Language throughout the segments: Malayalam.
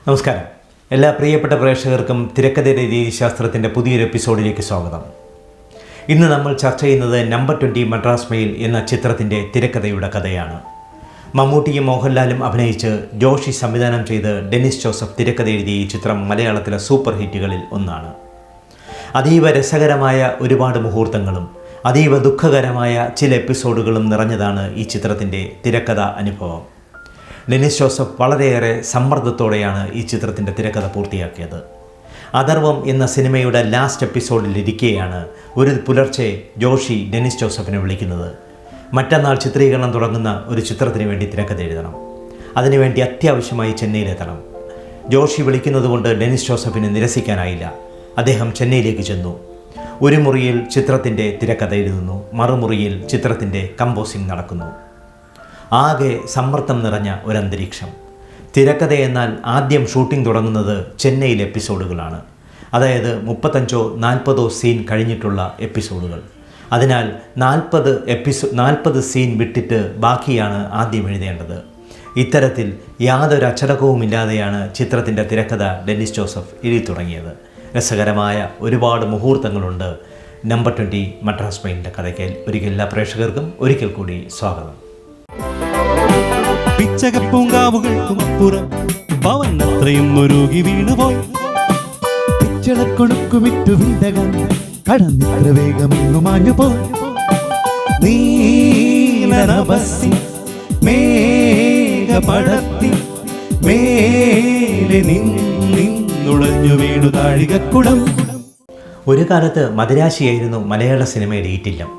നമസ്കാരം. എല്ലാ പ്രിയപ്പെട്ട പ്രേക്ഷകർക്കും തിരക്കഥയുടെ രീതിശാസ്ത്രത്തിൻ്റെ പുതിയൊരു എപ്പിസോഡിലേക്ക് സ്വാഗതം. ഇന്ന് നമ്മൾ ചർച്ച ചെയ്യുന്നത് നമ്പർ 20 മദ്രാസ് മെയിൽ എന്ന ചിത്രത്തിൻ്റെ തിരക്കഥയുടെ കഥയാണ്. മമ്മൂട്ടിയും മോഹൻലാലും അഭിനയിച്ച് ജോഷി സംവിധാനം ചെയ്ത് ഡെന്നിസ് ജോസഫ് തിരക്കഥ എഴുതിയ ഈ ചിത്രം മലയാളത്തിലെ സൂപ്പർ ഹിറ്റുകളിൽ ഒന്നാണ്. അതീവ രസകരമായ ഒരുപാട് മുഹൂർത്തങ്ങളും അതീവ ദുഃഖകരമായ ചില എപ്പിസോഡുകളും നിറഞ്ഞതാണ് ഈ ചിത്രത്തിൻ്റെ തിരക്കഥ അനുഭവം. ഡെന്നിസ് ജോസഫ് വളരെയേറെ സമ്മർദ്ദത്തോടെയാണ് ഈ ചിത്രത്തിൻ്റെ തിരക്കഥ പൂർത്തിയാക്കിയത്. അഥർവം എന്ന സിനിമയുടെ ലാസ്റ്റ് എപ്പിസോഡിലിരിക്കെയാണ് ഒരു പുലർച്ചെ ജോഷി ഡെന്നിസ് ജോസഫിനെ വിളിക്കുന്നത്. മറ്റന്നാൾ ചിത്രീകരണം തുടങ്ങുന്ന ഒരു ചിത്രത്തിന് വേണ്ടി തിരക്കഥ എഴുതണം, അതിനുവേണ്ടി അത്യാവശ്യമായി ചെന്നൈയിലെത്തണം. ജോഷി വിളിക്കുന്നതുകൊണ്ട് ഡെന്നിസ് ജോസഫിന് നിരസിക്കാനായില്ല. അദ്ദേഹം ചെന്നൈയിലേക്ക് ചെന്നു. ഒരു മുറിയിൽ ചിത്രത്തിൻ്റെ തിരക്കഥ എഴുതുന്നു, മറുമുറിയിൽ ചിത്രത്തിൻ്റെ കമ്പോസിംഗ് നടക്കുന്നു. ആകെ സമ്മർദ്ദം നിറഞ്ഞ ഒരന്തരീക്ഷം. തിരക്കഥ എന്നാൽ ആദ്യം ഷൂട്ടിംഗ് തുടങ്ങുന്നത് ചെന്നൈയിൽ എപ്പിസോഡുകളാണ്, അതായത് 35-40 സീൻ കഴിഞ്ഞിട്ടുള്ള എപ്പിസോഡുകൾ. അതിനാൽ 40 സീൻ വിട്ടിട്ട് ബാക്കിയാണ് ആദ്യം എഴുതേണ്ടത്. ഇത്തരത്തിൽ യാതൊരു അച്ചടക്കവുമില്ലാതെയാണ് ചിത്രത്തിൻ്റെ തിരക്കഥ ഡെന്നിസ് ജോസഫ് എഴുതി തുടങ്ങിയത്. രസകരമായ ഒരുപാട് മുഹൂർത്തങ്ങളുണ്ട് നമ്പർ 20 മദ്രാസ് മെയിലിൻ്റെ കഥയ്ക്ക്. എല്ലാ പ്രേക്ഷകർക്കും ഒരിക്കൽ കൂടി സ്വാഗതം. പിച്ചകപ്പൂങ്കാവുകൾക്കുമപ്പുറം പവനത്രയും ഒരുകി വീണുപോയി. പിച്ചളക്കൊടുക്കുമിട്ടു വിണ്ടകം കടന്നിത്ര വേഗമെന്നു മാഞ്ഞുപോയി. നീലനഭസി മേഘപടത്തി മേലെ നിന്നുളഞ്ഞു വീണു താഴികക്കുടം. ഒരു കാലത്ത് മദിരാശിയായിരുന്നു മലയാള സിനിമയുടെ ഈറ്റില്ലം.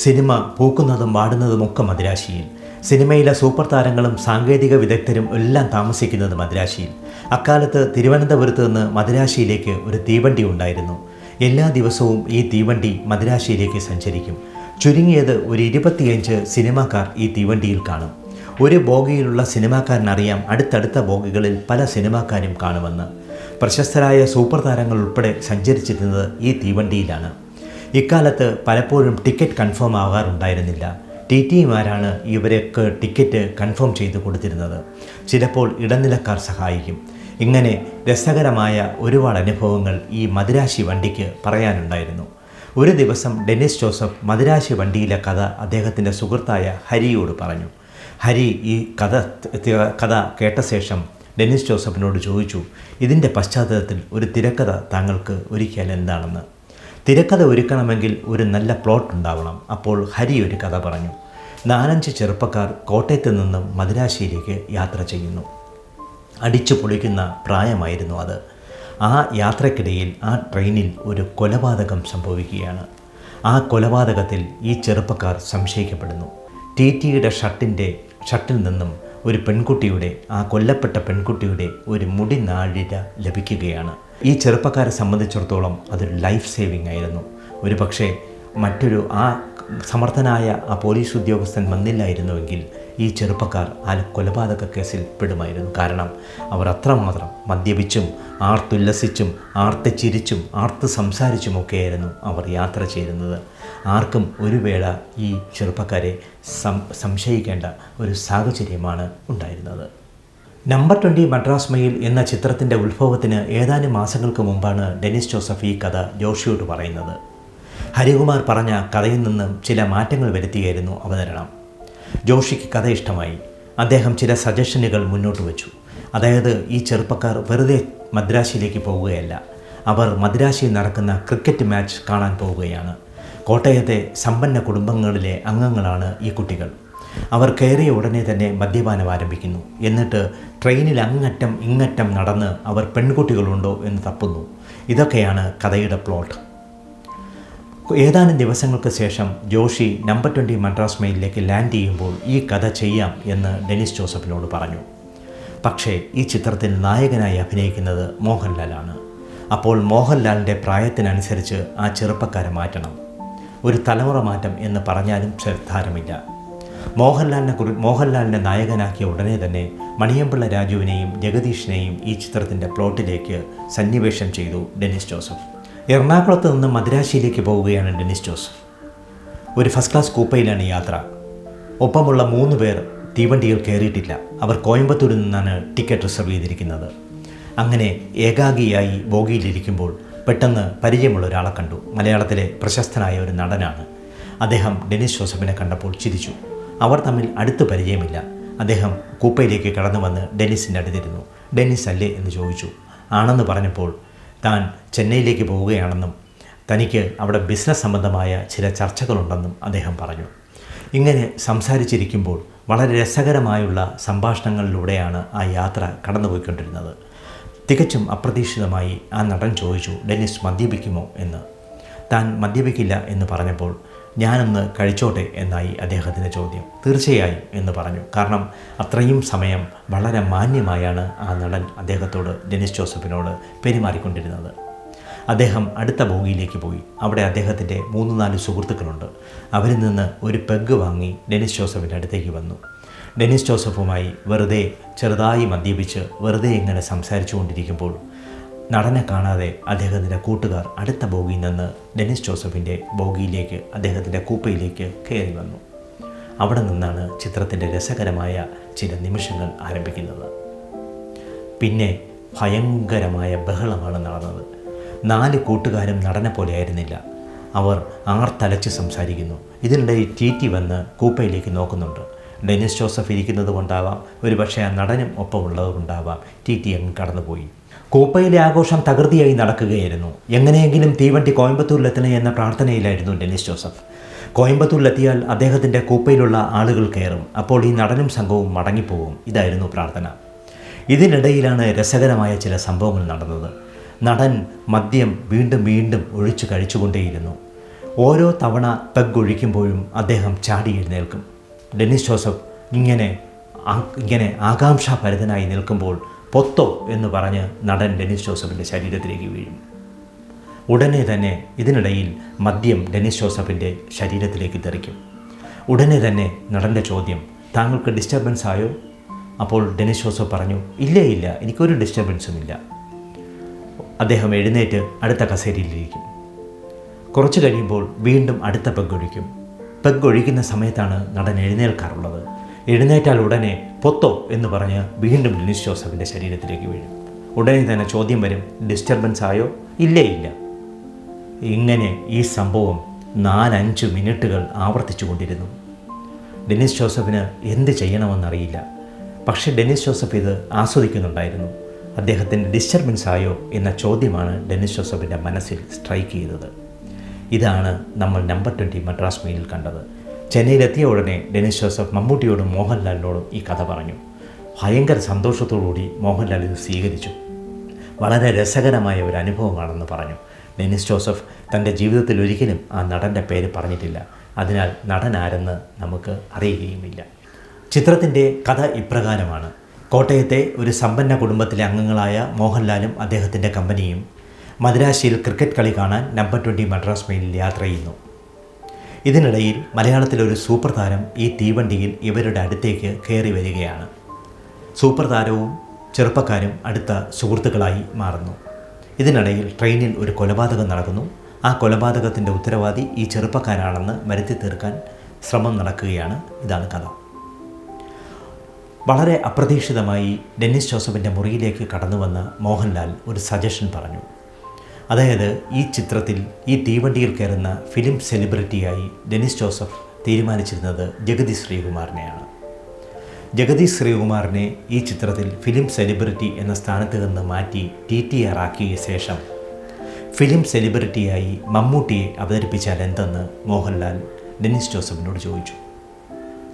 സിനിമ പൂക്കുന്നതും പാടുന്നതുമൊക്കെ മദിരാശിയിൽ. സിനിമയിലെ സൂപ്പർ താരങ്ങളും സാങ്കേതിക വിദഗ്ധരും എല്ലാം താമസിക്കുന്നത് മദിരാശിയിൽ. അക്കാലത്ത് തിരുവനന്തപുരത്ത് നിന്ന് മദിരാശിയിലേക്ക് ഒരു തീവണ്ടി ഉണ്ടായിരുന്നു. എല്ലാ ദിവസവും ഈ തീവണ്ടി മദിരാശിയിലേക്ക് സഞ്ചരിക്കും. ചുരുങ്ങിയത് ഒരു 25 സിനിമാക്കാർ ഈ തീവണ്ടിയിൽ കാണും. ഒരു ബോഗിയിലുള്ള സിനിമാക്കാരനറിയാം അടുത്തടുത്ത ബോഗികളിൽ പല സിനിമാക്കാരും കാണുമെന്ന്. പ്രശസ്തരായ സൂപ്പർ താരങ്ങൾ ഉൾപ്പെടെ സഞ്ചരിച്ചിരുന്നത് ഈ തീവണ്ടിയിലാണ്. ഇക്കാലത്ത് പലപ്പോഴും ടിക്കറ്റ് കൺഫേം ആകാറുണ്ടായിരുന്നില്ല. ടിമാരാണ് ഇവരൊക്കെ ടിക്കറ്റ് കൺഫേം ചെയ്ത് കൊടുത്തിരുന്നത്. ചിലപ്പോൾ ഇടനിലക്കാർ സഹായിക്കും. ഇങ്ങനെ രസകരമായ ഒരുപാട് അനുഭവങ്ങൾ ഈ മദിരാശി വണ്ടിക്ക് പറയാനുണ്ടായിരുന്നു. ഒരു ദിവസം ഡെന്നിസ് ജോസഫ് മദിരാശി വണ്ടിയിലെ കഥ അദ്ദേഹത്തിൻ്റെ സുഹൃത്തായ ഹരിയോട് പറഞ്ഞു. ഹരി ഈ കഥ കേട്ട ശേഷം ഡെന്നിസ് ജോസഫിനോട് ചോദിച്ചു, ഇതിൻ്റെ പശ്ചാത്തലത്തിൽ ഒരു തിരക്കഥ താങ്കൾക്ക് ഒരുക്കിയാൽ എന്താണെന്ന്. തിരക്കഥ ഒരുക്കണമെങ്കിൽ ഒരു നല്ല പ്ലോട്ട് ഉണ്ടാവണം. അപ്പോൾ ഹരി ഒരു കഥ പറഞ്ഞു. 4-5 ചെറുപ്പക്കാർ കോട്ടയത്ത് നിന്നും മദിരാശിയിലേക്ക് യാത്ര ചെയ്യുന്നു. അടിച്ചു പൊളിക്കുന്ന പ്രായമായിരുന്നു അത്. ആ യാത്രക്കിടയിൽ ആ ട്രെയിനിൽ ഒരു കൊലപാതകം സംഭവിക്കുകയാണ്. ആ കൊലപാതകത്തിൽ ഈ ചെറുപ്പക്കാർ സംശയിക്കപ്പെടുന്നു. ടിയുടെ ഷർട്ടിൽ നിന്നും ഒരു പെൺകുട്ടിയുടെ, ആ കൊല്ലപ്പെട്ട പെൺകുട്ടിയുടെ ഒരു മുടി നാഴിക ലഭിക്കുകയാണ്. ഈ ചെറുപ്പക്കാരെ സംബന്ധിച്ചിടത്തോളം അതൊരു ലൈഫ് സേവിങ് ആയിരുന്നു. ഒരു പക്ഷേ മറ്റൊരു സമർത്ഥനായ ആ പോലീസ് ഉദ്യോഗസ്ഥൻ വന്നില്ലായിരുന്നുവെങ്കിൽ ഈ ചെറുപ്പക്കാർ ആ കൊലപാതക കേസിൽ പെടുമായിരുന്നു. കാരണം അവർ അത്രമാത്രം മദ്യപിച്ചും ആർത്തുല്ലസിച്ചും ചിരിച്ചും സംസാരിച്ചുമൊക്കെയായിരുന്നു അവർ യാത്ര ചെയ്യുന്നത്. ആർക്കും ഒരു വേള ഈ ചെറുപ്പക്കാരെ സംശയിക്കേണ്ട ഒരു സാഹചര്യമാണ് ഉണ്ടായിരുന്നത്. നമ്പർ 20 മദ്രാസ് മെയിൽ എന്ന ചിത്രത്തിൻ്റെ ഉത്ഭവത്തിന് ഏതാനും മാസങ്ങൾക്ക് മുമ്പാണ് ഡെന്നിസ് ജോസഫ് ഈ കഥ ജോഷിയോട് പറയുന്നത്. ഹരികുമാർ പറഞ്ഞ കഥയിൽ നിന്നും ചില മാറ്റങ്ങൾ വരുത്തിയായിരുന്നു അവതരണം. ജോഷിക്ക് കഥ ഇഷ്ടമായി. അദ്ദേഹം ചില സജഷനുകൾ മുന്നോട്ട് വച്ചു. അതായത് ഈ ചെറുപ്പക്കാർ വെറുതെ മദ്രാശിയിലേക്ക് പോവുകയല്ല, അവർ മദ്രാശിയിൽ നടക്കുന്ന ക്രിക്കറ്റ് മാച്ച് കാണാൻ പോവുകയാണ്. കോട്ടയത്തെ സമ്പന്ന കുടുംബങ്ങളിലെ അംഗങ്ങളാണ് ഈ കുട്ടികൾ. അവർ കയറിയ ഉടനെ തന്നെ മദ്യപാനം ആരംഭിക്കുന്നു. എന്നിട്ട് ട്രെയിനിൽ അങ്ങറ്റം ഇങ്ങറ്റം നടന്ന് അവർ പെൺകുട്ടികളുണ്ടോ എന്ന് തപ്പുന്നു. ഇതൊക്കെയാണ് കഥയുടെ പ്ലോട്ട്. ഏതാനും ദിവസങ്ങൾക്ക് ശേഷം ജോഷി നമ്പർ 20 മദ്രാസ് മെയിലിലേക്ക് ലാൻഡ് ചെയ്യുമ്പോൾ ഈ കഥ ചെയ്യാം എന്ന് ഡെന്നിസ് ജോസഫിനോട് പറഞ്ഞു. പക്ഷേ ഈ ചിത്രത്തിൽ നായകനായി അഭിനയിക്കുന്നത് മോഹൻലാലാണ്. അപ്പോൾ മോഹൻലാലിൻ്റെ പ്രായത്തിനനുസരിച്ച് ആ ചെറുപ്പക്കാരെ മാറ്റണം. ഒരു തലമുറ മാറ്റം എന്ന് പറഞ്ഞാലും ശ്രദ്ധാരമില്ല. മോഹൻലാലിനെ നായകനാക്കിയ ഉടനെ തന്നെ മണിയമ്പിള്ള രാജുവിനെയും ജഗദീഷിനെയും ഈ ചിത്രത്തിൻ്റെ പ്ലോട്ടിലേക്ക് സന്നിവേശം ചെയ്തു ഡെന്നിസ് ജോസഫ്. എറണാകുളത്ത് നിന്ന് മദിരാശിയിലേക്ക് പോവുകയാണ് ഡെന്നിസ് ജോസഫ്. ഒരു ഫസ്റ്റ് ക്ലാസ് കൂപ്പയിലാണ് യാത്ര. ഒപ്പമുള്ള 3 പേർ തീവണ്ടിയിൽ കയറിയിട്ടില്ല. അവർ കോയമ്പത്തൂരിൽ നിന്നാണ് ടിക്കറ്റ് റിസർവ് ചെയ്തിരിക്കുന്നത്. അങ്ങനെ ഏകാഗിയായി ബോഗിയിലിരിക്കുമ്പോൾ പെട്ടെന്ന് പരിചയമുള്ള ഒരാളെ കണ്ടു. മലയാളത്തിലെ പ്രശസ്തനായ ഒരു നടനാണ്. അദ്ദേഹം ഡെന്നിസ് ജോസഫിനെ കണ്ടപ്പോൾ ചിരിച്ചു. അവർ തമ്മിൽ അടുത്ത് പരിചയമില്ല. അദ്ദേഹം കൂപ്പയിലേക്ക് കടന്നു വന്ന് ഡെന്നിസിൻ്റെ അടുത്തിരുന്നു. ഡെന്നിസ് അല്ലേ എന്ന് ചോദിച്ചു. ആണെന്ന് പറഞ്ഞപ്പോൾ താൻ ചെന്നൈയിലേക്ക് പോവുകയാണെന്നും തനിക്ക് അവിടെ ബിസിനസ് സംബന്ധമായ ചില ചർച്ചകളുണ്ടെന്നും അദ്ദേഹം പറഞ്ഞു. ഇങ്ങനെ സംസാരിച്ചിരിക്കുമ്പോൾ വളരെ രസകരമായുള്ള സംഭാഷണങ്ങളിലൂടെയാണ് ആ യാത്ര കടന്നുപോയിക്കൊണ്ടിരുന്നത്. തികച്ചും അപ്രതീക്ഷിതമായി ആ നടൻ ചോദിച്ചു, ഡെന്നിസ് മദ്യപിക്കുമോ എന്ന്. താൻ മദ്യപിക്കില്ല എന്ന് പറഞ്ഞപ്പോൾ ഞാനൊന്ന് കഴിച്ചോട്ടെ എന്നായി അദ്ദേഹത്തിൻ്റെ ചോദ്യം. തീർച്ചയായും എന്ന് പറഞ്ഞു. കാരണം അത്രയും സമയം വളരെ മാന്യമായാണ് ആ നടൻ അദ്ദേഹത്തോട്, ഡെന്നിസ് ജോസഫിനോട് പെരുമാറിക്കൊണ്ടിരുന്നത്. അദ്ദേഹം അടുത്ത ബോഗിയിലേക്ക് പോയി. അവിടെ അദ്ദേഹത്തിൻ്റെ 3-4 സുഹൃത്തുക്കളുണ്ട്. അവരിൽ നിന്ന് ഒരു പെഗ് വാങ്ങി ഡെന്നിസ് ജോസഫിൻ്റെ അടുത്തേക്ക് വന്നു. ഡെന്നിസ് ജോസഫുമായി വെറുതെ ചെറുതായി മദ്യപിച്ച് വെറുതെ ഇങ്ങനെ സംസാരിച്ചു കൊണ്ടിരിക്കുമ്പോൾ നടനെ കാണാതെ അദ്ദേഹത്തിൻ്റെ കൂട്ടുകാർ അടുത്ത ബോഗിയിൽ നിന്ന് ഡെന്നിസ് ജോസഫിൻ്റെ ബോഗിയിലേക്ക്, അദ്ദേഹത്തിൻ്റെ കൂപ്പയിലേക്ക് കയറി വന്നു. അവിടെ നിന്നാണ് ചിത്രത്തിൻ്റെ രസകരമായ ചില നിമിഷങ്ങൾ ആരംഭിക്കുന്നത്. പിന്നെ ഭയങ്കരമായ ബഹളമാണ് നടന്നത്. 4 കൂട്ടുകാരും നടനെ പോലെ ആയിരുന്നില്ല. അവർ ആർത്തലച്ച് സംസാരിക്കുന്നു. ഇതിനിടയിൽ ടി വന്ന് കൂപ്പയിലേക്ക് നോക്കുന്നുണ്ട്. ഡെന്നിസ് ജോസഫ് ഇരിക്കുന്നത് കൊണ്ടാവാം, ഒരുപക്ഷെ ആ നടനും ഒപ്പമുള്ളത് കൊണ്ടാവാം ടി അങ്ങ് കടന്നുപോയി. കൂപ്പയിലെ ആഘോഷം തകൃതിയായി നടക്കുകയായിരുന്നു. എങ്ങനെയെങ്കിലും തീവണ്ടി കോയമ്പത്തൂരിലെത്തണേ എന്ന പ്രാർത്ഥനയിലായിരുന്നു ഡെന്നിസ് ജോസഫ്. കോയമ്പത്തൂരിലെത്തിയാൽ അദ്ദേഹത്തിൻ്റെ കൂപ്പയിലുള്ള ആളുകൾ കയറും. അപ്പോൾ ഈ നടനും സംഘവും മടങ്ങിപ്പോകും. ഇതായിരുന്നു പ്രാർത്ഥന. ഇതിനിടയിലാണ് രസകരമായ ചില സംഭവങ്ങൾ നടന്നത്. നടൻ മദ്യം വീണ്ടും വീണ്ടും ഒഴിച്ചു കഴിച്ചുകൊണ്ടേയിരുന്നു. ഓരോ തവണ പെഗ് ഒഴിക്കുമ്പോഴും അദ്ദേഹം ചാടി എഴുന്നേൽക്കും. ഡെന്നിസ് ജോസഫ് ഇങ്ങനെ ആകാംക്ഷാഭരിതനായി നിൽക്കുമ്പോൾ പൊത്തോ എന്ന് പറഞ്ഞ് നടൻ ഡെന്നിസ് ജോസഫിൻ്റെ ശരീരത്തിലേക്ക് വീഴും. ഉടനെ തന്നെ ഇതിനിടയിൽ മദ്യം ഡെന്നിസ് ജോസഫിൻ്റെ ശരീരത്തിലേക്ക് തെറിക്കും. ഉടനെ തന്നെ നടൻ്റെ ചോദ്യം, താങ്കൾക്ക് ഡിസ്റ്റർബൻസ് ആയോ? അപ്പോൾ ഡെന്നിസ് ജോസഫ് പറഞ്ഞു, ഇല്ല എനിക്കൊരു ഡിസ്റ്റർബൻസും ഇല്ല. അദ്ദേഹം എഴുന്നേറ്റ് അടുത്ത കസേരയിലിരിക്കും. കുറച്ച് കഴിയുമ്പോൾ വീണ്ടും അടുത്ത പെഗ് ഒഴിക്കും. പെഗ് ഒഴിക്കുന്ന സമയത്താണ് നടൻ എഴുന്നേൽക്കാറുള്ളത്. എഴുന്നേറ്റാൽ ഉടനെ പൊത്തോ എന്ന് പറഞ്ഞ് വീണ്ടും ഡെന്നിസ് ജോസഫിൻ്റെ ശരീരത്തിലേക്ക് വീഴും. ഉടനെ തന്നെ ചോദ്യം വരും, ഡിസ്റ്റർബൻസ് ആയോ? ഇല്ല. ഇങ്ങനെ ഈ സംഭവം 4-5 മിനിറ്റുകൾ ആവർത്തിച്ചു കൊണ്ടിരുന്നു. ഡെന്നിസ് ജോസഫിന് എന്ത് ചെയ്യണമെന്നറിയില്ല. പക്ഷേ ഡെന്നിസ് ജോസഫ് ഇത് ആസ്വദിക്കുന്നുണ്ടായിരുന്നു. അദ്ദേഹത്തിന് ഡിസ്റ്റർബൻസ് ആയോ എന്ന ചോദ്യമാണ് ഡെന്നിസ് ജോസഫിൻ്റെ മനസ്സിൽ സ്ട്രൈക്ക് ചെയ്തത്. ഇതാണ് നമ്മൾ നമ്പർ 20 മദ്രാസ് മെയിലിൽ കണ്ടത്. ചെന്നൈയിലെത്തിയ ഉടനെ ഡെന്നിസ് ജോസഫ് മമ്മൂട്ടിയോടും മോഹൻലാലിനോടും ഈ കഥ പറഞ്ഞു. ഭയങ്കര സന്തോഷത്തോടുകൂടി മോഹൻലാൽ ഇത് സ്വീകരിച്ചു. വളരെ രസകരമായ ഒരു അനുഭവമാണെന്ന് പറഞ്ഞു. ഡെന്നിസ് ജോസഫ് തൻ്റെ ജീവിതത്തിൽ ഒരിക്കലും ആ നടൻ്റെ പേര് പറഞ്ഞിട്ടില്ല. അതിനാൽ നടൻ ആരെന്ന് നമുക്ക് അറിയുകയുമില്ല. ചിത്രത്തിൻ്റെ കഥ ഇപ്രകാരമാണ്. കോട്ടയത്തെ ഒരു സമ്പന്ന കുടുംബത്തിലെ അംഗങ്ങളായ മോഹൻലാലും അദ്ദേഹത്തിൻ്റെ കമ്പനിയും മദ്രാശിയിൽ ക്രിക്കറ്റ് കളി കാണാൻ നമ്പർ 20 മദ്രാസ് മെയിലിൽ യാത്ര ചെയ്യുന്നു. ഇതിനിടയിൽ മലയാളത്തിലൊരു സൂപ്പർ താരം ഈ തീവണ്ടിയിൽ ഇവരുടെ അടുത്തേക്ക് കയറി വരികയാണ്. സൂപ്പർ താരവും ചെറുപ്പക്കാരും അടുത്ത സുഹൃത്തുക്കളായി മാറുന്നു. ഇതിനിടയിൽ ട്രെയിനിൽ ഒരു കൊലപാതകം നടക്കുന്നു. ആ കൊലപാതകത്തിൻ്റെ ഉത്തരവാദി ഈ ചെറുപ്പക്കാരാണെന്ന് വരുത്തി തീർക്കാൻ ശ്രമം നടക്കുകയാണ്. ഇതാണ് കഥ. വളരെ അപ്രതീക്ഷിതമായി ഡെന്നിസ് ജോസഫിൻ്റെ മുറിയിലേക്ക് കടന്നു വന്ന മോഹൻലാൽ ഒരു സജഷൻ പറഞ്ഞു. അതായത് ഈ ചിത്രത്തിൽ ഈ തീവണ്ടിയിൽ കയറുന്ന ഫിലിം സെലിബ്രിറ്റിയായി ഡെന്നിസ് ജോസഫ് തീരുമാനിച്ചിരുന്നത് ജഗതി ശ്രീകുമാറിനെയാണ്. ജഗതി ശ്രീകുമാറിനെ ഈ ചിത്രത്തിൽ ഫിലിം സെലിബ്രിറ്റി എന്ന സ്ഥാനത്ത് നിന്ന് മാറ്റി TTR ആക്കിയ ശേഷം ഫിലിം സെലിബ്രിറ്റിയായി മമ്മൂട്ടിയെ അവതരിപ്പിച്ചാൽ എന്തെന്ന് മോഹൻലാൽ ഡെന്നിസ് ജോസഫിനോട് ചോദിച്ചു.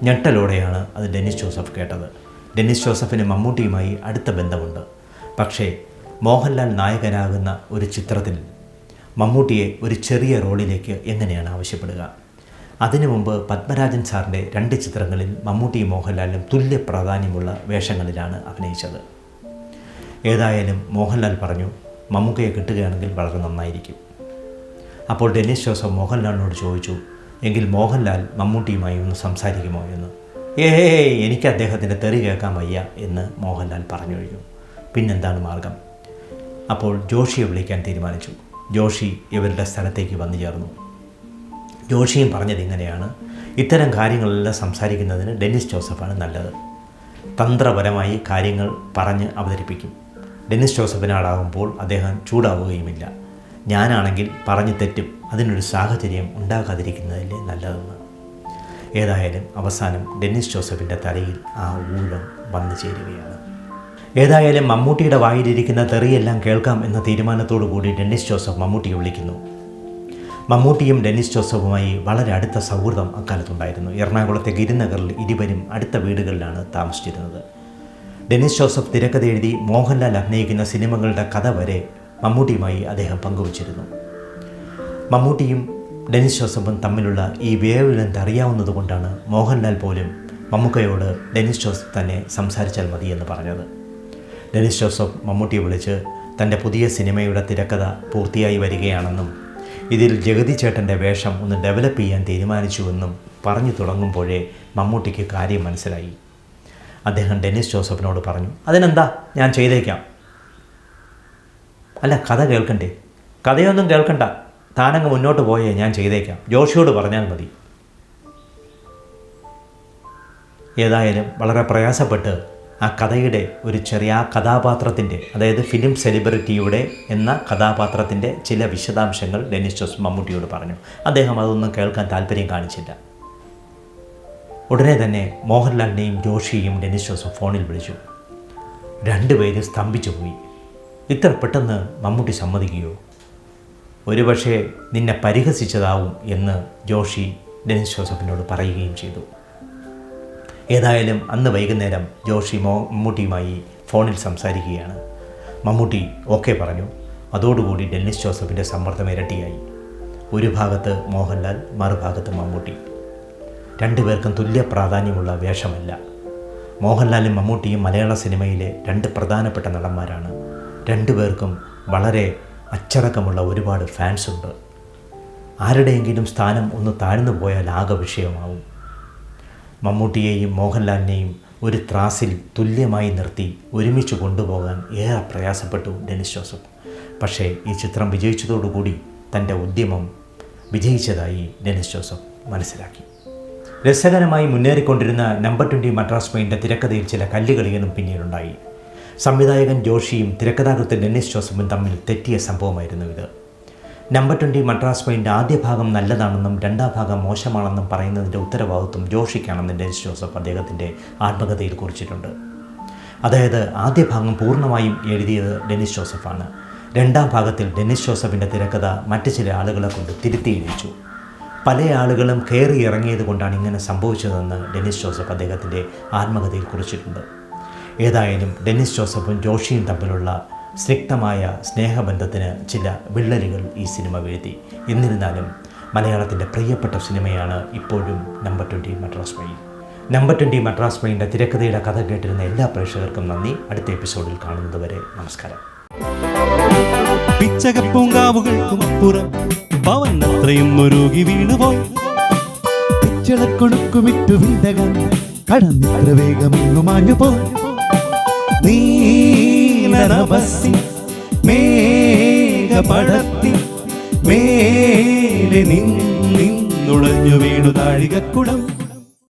ഞെട്ടലോടെയാണ് അത് ഡെന്നിസ് ജോസഫ് കേട്ടത്. ഡെന്നിസ് ജോസഫിന് മമ്മൂട്ടിയുമായി അടുത്ത ബന്ധമുണ്ട്. പക്ഷേ മോഹൻലാൽ നായകനാകുന്ന ഒരു ചിത്രത്തിൽ മമ്മൂട്ടിയെ ഒരു ചെറിയ റോളിലേക്ക് എങ്ങനെയാണ് ആവശ്യപ്പെടുക? അതിനു മുമ്പ് പത്മരാജൻ സാറിൻ്റെ 2 ചിത്രങ്ങളിൽ മമ്മൂട്ടിയും മോഹൻലാലും തുല്യ പ്രാധാന്യമുള്ള വേഷങ്ങളിലാണ് അഭിനയിച്ചത്. ഏതായാലും മോഹൻലാൽ പറഞ്ഞു, മമ്മൂക്കയെ കിട്ടുകയാണെങ്കിൽ വളരെ നന്നായിരിക്കും. അപ്പോൾ ഡെന്നിസ് ജോസഫ് മോഹൻലാലിനോട് ചോദിച്ചു, എങ്കിൽ മോഹൻലാൽ മമ്മൂട്ടിയുമായി ഒന്ന് സംസാരിക്കുമോ എന്ന്. എനിക്ക് അദ്ദേഹത്തിൻ്റെ തെറി കേൾക്കാൻ വയ്യ എന്ന് മോഹൻലാൽ പറഞ്ഞു കഴിഞ്ഞു. പിന്നെന്താണ് മാർഗം? അപ്പോൾ ജോഷിയെ വിളിക്കാൻ തീരുമാനിച്ചു. ജോഷി ഇവരുടെ സ്ഥലത്തേക്ക് വന്നു ചേർന്നു. ജോഷിയും പറഞ്ഞത് ഇങ്ങനെയാണ്, ഇത്തരം കാര്യങ്ങളെല്ലാം സംസാരിക്കുന്നതിന് ഡെന്നിസ് ജോസഫാണ് നല്ലത്. തന്ത്രപരമായി കാര്യങ്ങൾ പറഞ്ഞ് അവതരിപ്പിക്കും. ഡെന്നിസ് ജോസഫിനാളാകുമ്പോൾ അദ്ദേഹം ചൂടാവുകയുമില്ല. ഞാനാണെങ്കിൽ പറഞ്ഞു തെറ്റും, അതിനൊരു സാഹചര്യം ഉണ്ടാകാതിരിക്കുന്നതല്ലേ നല്ലതെന്ന്. ഏതായാലും അവസാനം ഡെന്നിസ് ജോസഫിൻ്റെ തലയിൽ ആ ഊഴം വന്നു ചേരുകയാണ്. ഏതായാലും മമ്മൂട്ടിയുടെ വായിലിരിക്കുന്ന തെറിയെല്ലാം കേൾക്കാം എന്ന തീരുമാനത്തോടു കൂടി ഡെന്നിസ് ജോസഫ് മമ്മൂട്ടിയെ വിളിക്കുന്നു. മമ്മൂട്ടിയും ഡെന്നിസ് ജോസഫുമായി വളരെ അടുത്ത സൗഹൃദം അക്കാലത്തുണ്ടായിരുന്നു. എറണാകുളത്തെ ഗിരിനഗറിൽ ഇരുവരും അടുത്ത വീടുകളിലാണ് താമസിച്ചിരുന്നത്. ഡെന്നിസ് ജോസഫ് തിരക്കഥ എഴുതി മോഹൻലാൽ അഭിനയിക്കുന്ന സിനിമകളുടെ കഥ വരെ മമ്മൂട്ടിയുമായി അദ്ദേഹം പങ്കുവച്ചിരുന്നു. മമ്മൂട്ടിയും ഡെന്നിസ് ജോസഫും തമ്മിലുള്ള ഈ വേവ് ലെങ്ത് അറിയാവുന്നത് കൊണ്ടാണ് മോഹൻലാൽ പോലും മമ്മൂക്കയോട് ഡെന്നിസ് ജോസഫ് തന്നെ സംസാരിച്ചാൽ മതി എന്ന് പറഞ്ഞത്. ഡെന്നിസ് ജോസഫ് മമ്മൂട്ടിയെ വിളിച്ച് തൻ്റെ പുതിയ സിനിമയുടെ തിരക്കഥ പൂർത്തിയായി വരികയാണെന്നും ഇതിൽ ജഗതി ചേട്ടൻ്റെ വേഷം ഒന്ന് ഡെവലപ്പ് ചെയ്യാൻ തീരുമാനിച്ചുവെന്നും പറഞ്ഞു തുടങ്ങുമ്പോഴേ മമ്മൂട്ടിക്ക് കാര്യം മനസ്സിലായി. അദ്ദേഹം ഡെന്നിസ് ജോസഫിനോട് പറഞ്ഞു, അതിനെന്താ, ഞാൻ ചെയ്തേക്കാം. അല്ല, കഥ കേൾക്കണ്ടേ? കഥയൊന്നും കേൾക്കണ്ട, താനങ്ങ് മുന്നോട്ട് പോയേ ഞാൻ ചെയ്തേക്കാം, ജോഷിയോട് പറഞ്ഞാൽ മതി. ഏതായാലും വളരെ പ്രയാസപ്പെട്ട് ആ കഥയുടെ ഒരു ചെറിയ കഥാപാത്രത്തിൻ്റെ, അതായത് ഫിലിം സെലിബ്രിറ്റിയുടെ എന്ന കഥാപാത്രത്തിൻ്റെ ചില വിശദാംശങ്ങൾ ഡെന്നിസ് ജോസഫ് മമ്മൂട്ടിയോട് പറഞ്ഞു. അദ്ദേഹം അതൊന്നും കേൾക്കാൻ താല്പര്യം കാണിച്ചില്ല. ഉടനെ തന്നെ മോഹൻലാലിനെയും ജോഷിയെയും ഡെന്നിസ് ജോസഫ് ഫോണിൽ വിളിച്ചു. രണ്ടുപേരും സ്തംഭിച്ചു പോയി. ഇത്ര പെട്ടെന്ന് മമ്മൂട്ടി സമ്മതിക്കുകയോ? ഒരുപക്ഷെ നിന്നെ പരിഹസിച്ചതാവും എന്ന് ജോഷി ഡെന്നിസ് ജോസഫിനോട് പറയുകയും ചെയ്തു. ഏതായാലും അന്ന് വൈകുന്നേരം ജോഷി മമ്മൂട്ടിയുമായി ഫോണിൽ സംസാരിക്കുകയാണ്. മമ്മൂട്ടി ഓക്കെ പറഞ്ഞു. അതോടുകൂടി ഡെന്നിസ് ജോസഫിൻ്റെ സമ്മർദ്ദം ഇരട്ടിയായി. ഒരു ഭാഗത്ത് മോഹൻലാൽ, മറുഭാഗത്ത് മമ്മൂട്ടി. രണ്ടുപേർക്കും തുല്യ പ്രാധാന്യമുള്ള വേഷമല്ല. മോഹൻലാലും മമ്മൂട്ടിയും മലയാള സിനിമയിലെ രണ്ട് പ്രധാനപ്പെട്ട നടന്മാരാണ്. രണ്ടുപേർക്കും വളരെ അച്ചടക്കമുള്ള ഒരുപാട് ഫാൻസുണ്ട്. ആരുടെയെങ്കിലും സ്ഥാനം ഒന്ന് താഴ്ന്നു പോയാൽ ആകെ വിഷയമാവും. മമ്മൂട്ടിയെയും മോഹൻലാലിനെയും ഒരു ത്രാസിൽ തുല്യമായി നിർത്തി ഒരുമിച്ച് കൊണ്ടുപോകാൻ ഏറെ പ്രയാസപ്പെട്ടു ഡെന്നിസ് ജോസഫ്. പക്ഷേ ഈ ചിത്രം വിജയിച്ചതോടുകൂടി തൻ്റെ ഉദ്യമം വിജയിച്ചതായി ഡെന്നിസ് ജോസഫ് മനസ്സിലാക്കി. രസകരമായി മുന്നേറിക്കൊണ്ടിരുന്ന നമ്പർ 20 മദ്രാസ് പെയിൻ്റെ തിരക്കഥയിൽ ചില കല്ലുകളികളും പിന്നീടുണ്ടായി. സംവിധായകൻ ജോഷിയും തിരക്കഥാകൃത്ത് ഡെന്നിസ് ജോസഫും തമ്മിൽ തെറ്റിയ സംഭവമായിരുന്നു ഇത്. നമ്പർ 20 മദ്രാസ് പെയിൻ്റെ ആദ്യ ഭാഗം നല്ലതാണെന്നും രണ്ടാം ഭാഗം മോശമാണെന്നും പറയുന്നതിൻ്റെ ഉത്തരവാദിത്വം ജോഷിക്കാണെന്ന് ഡെന്നിസ് ജോസഫ് അദ്ദേഹത്തിൻ്റെ ആത്മകഥയിൽ കുറിച്ചിട്ടുണ്ട്. അതായത് ആദ്യ ഭാഗം പൂർണ്ണമായും എഴുതിയത് ഡെന്നിസ് ജോസഫാണ്. രണ്ടാം ഭാഗത്തിൽ ഡെന്നിസ് ജോസഫിൻ്റെ തിരക്കഥ മറ്റ് ചില ആളുകളെ കൊണ്ട് തിരുത്തി എഴുതിച്ചു. പല ആളുകളും കയറി ഇറങ്ങിയത് കൊണ്ടാണ് ഇങ്ങനെ സംഭവിച്ചതെന്ന് ഡെന്നിസ് ജോസഫ് അദ്ദേഹത്തിൻ്റെ ആത്മകഥയിൽ കുറിച്ചിട്ടുണ്ട്. ഏതായാലും ഡെന്നിസ് ജോസഫും ജോഷിയും തമ്മിലുള്ള സ്നിഗ്ധമായ സ്നേഹബന്ധത്തിന് ചില വിള്ളലുകൾ ഈ സിനിമ വീഴ്ത്തി. എന്നിരുന്നാലും മലയാളത്തിൻ്റെ പ്രിയപ്പെട്ട സിനിമയാണ് ഇപ്പോഴും നമ്പർ 20 മദ്രാസ് പെയിൻ. നമ്പർ 20 മദ്രാസ് പെയിൻ്റെ തിരക്കഥയുടെ കഥ കേട്ടിരുന്ന എല്ലാ പ്രേക്ഷകർക്കും നന്ദി. അടുത്ത എപ്പിസോഡിൽ കാണുന്നതുവരെ നമസ്കാരം. പിച്ചകപ്പൂങ്കാവുകൾക്കും അപ്പുറം പവൻ അത്രയും ഒരുകി വീണുപോയി. പിച്ചളക്കൊടുക്കുമിട്ടു വിണ്ടകൻ കടന്നിത്ര വേഗമെന്നു മാഞ്ഞുപോയി. നീലനഭസ്സി മേഘപടത്തി മേലെ നിന്നുടഞ്ഞു വീണു താഴികക്കുടം.